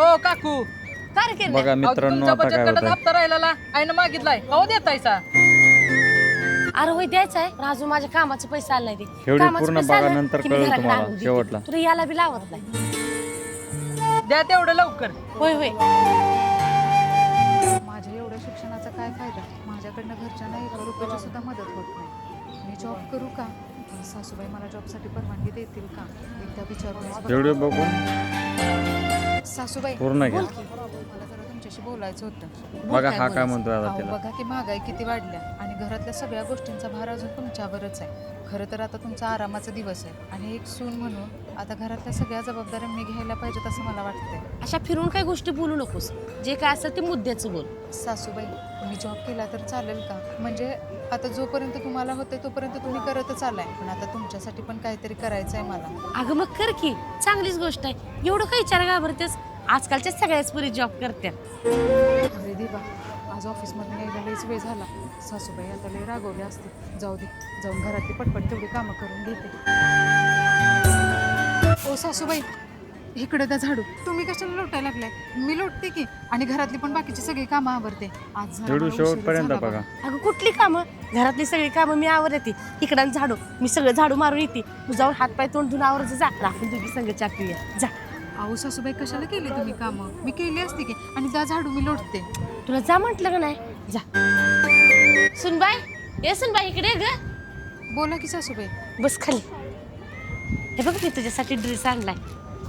हो काकू काय केलं बघा मित्रांनो आता काय होत हप्ता राहिला आईनं मागितलाय हो देतायचा अरे होय द्यायचं आहे पण अजून माझ्या कामाचे पैसे आले नाही ते एवढी कामाचे पूर्ण पैसे बघा आले नंतर की मी कळेल घराकडे तुम्हाला आणून देते. शेवटला. तुला याला बी लावत नाही द्या तेवढं लवकर होय होय माझ्या एवढ्या शिक्षणाचा काय फायदा माझ्याकडनं घरच्यांना 1 रुपयाची सुद्धा मदत होत नाही मी जॉब करू का सासूबाई मला जॉबसाठी परवानगी देतील का एकदा विचारून व्हिडिओ बघून सासूबाई पूर्ण घ्या. मला जरा तुमच्याशी बोलायचं होतं बघा हा काय म्हणतोय आता अहो, तिला बघा की महागाई किती वाढल्या आणि घरातल्या सगळ्या गोष्टींचा भार अजून तुमच्यावरच आहे खरं तर आता तुमचा आरामाचा दिवस आहे आणि एक सून म्हणून आता घरातल्या सगळ्या जबाबदाऱ्या मी घ्यायला पाहिजेत असं मला वाटतंय अशा फिरून काही गोष्टी बोलू नकोस जे काय असेल ते मुद्द्याचं बोल सासूबाई मी जॉब केला तर चालेल का म्हणजे आता जोपर्यंत तुम्हाला होते तोपर्यंत तुम्ही करतच आलाय पण आता तुमच्यासाठी पण काहीतरी करायचं आहे मला अगं मग कर की चांगलीच गोष्ट आहे एवढं काही विचार घाबरतेस आजकालच्या सगळ्याच पुरी जॉब करतात अरे देवा आज ऑफिसमधून यायला लईच वेळ झाला सासूबाई आता लई रागवले असते जाऊ दे जाऊन घरातली पटपट तेवढी कामं करून घेते ओ सासूबाई इकडे द्या झाडू तुम्ही कशाला लोटायला लागलाय मी लोटते की आणि घरातली पण बाकीची सगळी कामं आवरते आज जरा व्हिडिओ मला उशीर शेवटपर्यंत झाला बघा. अगं कुठली कामं घरातली सगळी कामं मी आवर येते इकडं झाडू मी सगळं झाडू मारून येते तू जाऊन हातपाय तोंड धुवून आवरच जा आपण दोघी संग चाकूया जा अहो सासूबाई कशाला केली तुम्ही कामं मी केली असते की आणि त्या झाडू मी लोटते तुला जा म्हटलं का नाही जा सुनबाई ये सुनबाई इकडे ग बोला की सासूबाई बस खाली हे बघ मी तुझ्यासाठी ड्रेस आणलाय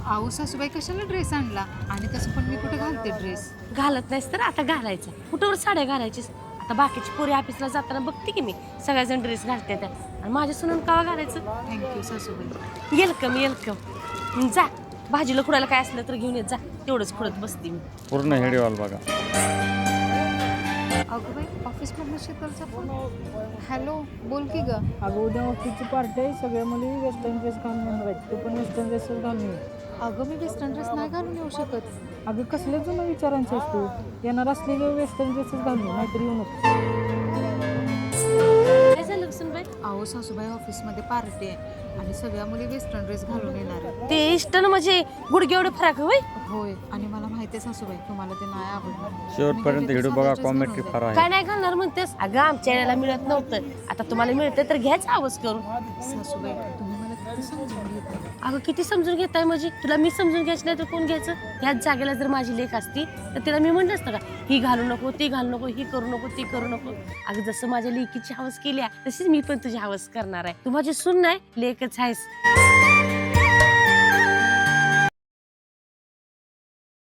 अहो सासूबाई कशाला ड्रेस आणला आणि तसं पण मी कुठे घालते ड्रेस घालत नाहीस तर आता घालायचं कुठवर साड्या घालायचीस आता बाकीची पोरी ऑफिसला जाताना बघते की मी सगळ्याजण ड्रेस घालते त्या आणि माझ्या सुनून कावा घालायचं थँक्यू सासूबाई वेलकम वेलकम जा भाजीला खुडायला काय असलं तर घेऊन येत जा तेवढंच खुडत बसते मी पूर्ण व्हिडिओ बघा. अगं बाई ऑफिसमधनं शीतलचा फोन हॅलो बोल की ग अगं उद्या ऑफिसची पार्टी आहे सगळ्या मुली वेस्टर्न ड्रेस घालून येणार आहेत तू पण वेस्टर्न ड्रेसच घालून ये. अगं मी वेस्टर्न ड्रेस नाही घालून येऊ शकत अगं कसले जुनं विचारांचं आहेस तू येणार असलेले वेस्टर्न ड्रेसच घालून ये, नाहीतर येऊ नको. काय झालं सुनबाई अहो सासूबाई ऑफिसमध्ये पार्टी आहे आणि सगळ्या मुली वेस्टर्न ड्रेस घालून येणार आहेत ते इष्टन म्हणजे गुडघे एवढे फरक होय होय आणि मला माहिती आहे सासूबाई तुम्हाला ते नाही आवडणार शेवटपर्यंत व्हिडिओ बघा कॉमेंट्री फार आहे. काय नाही घालणार म्हणतेस अगं आमच्या याला मिळत नव्हतं आता तुम्हाला मिळतं तर घ्यायचं आवाज करून सासूबाई तुम्ही मला किती समजून घेता अगं किती समजून घेताय म्हणजे तुला मी समजून घ्यायचं नाही तर कोण घ्यायचं ह्याच जागेला जर माझी लेख असती तर तिला मी म्हणलं असतं का ही घालू नको ती घालू नको ही करू नको ती करू नको अगं जसं माझ्या लेकीची हवस केल्या तशीच मी पण तुझी हवस करणार आहे तू माझी सून नाही लेखच आहेस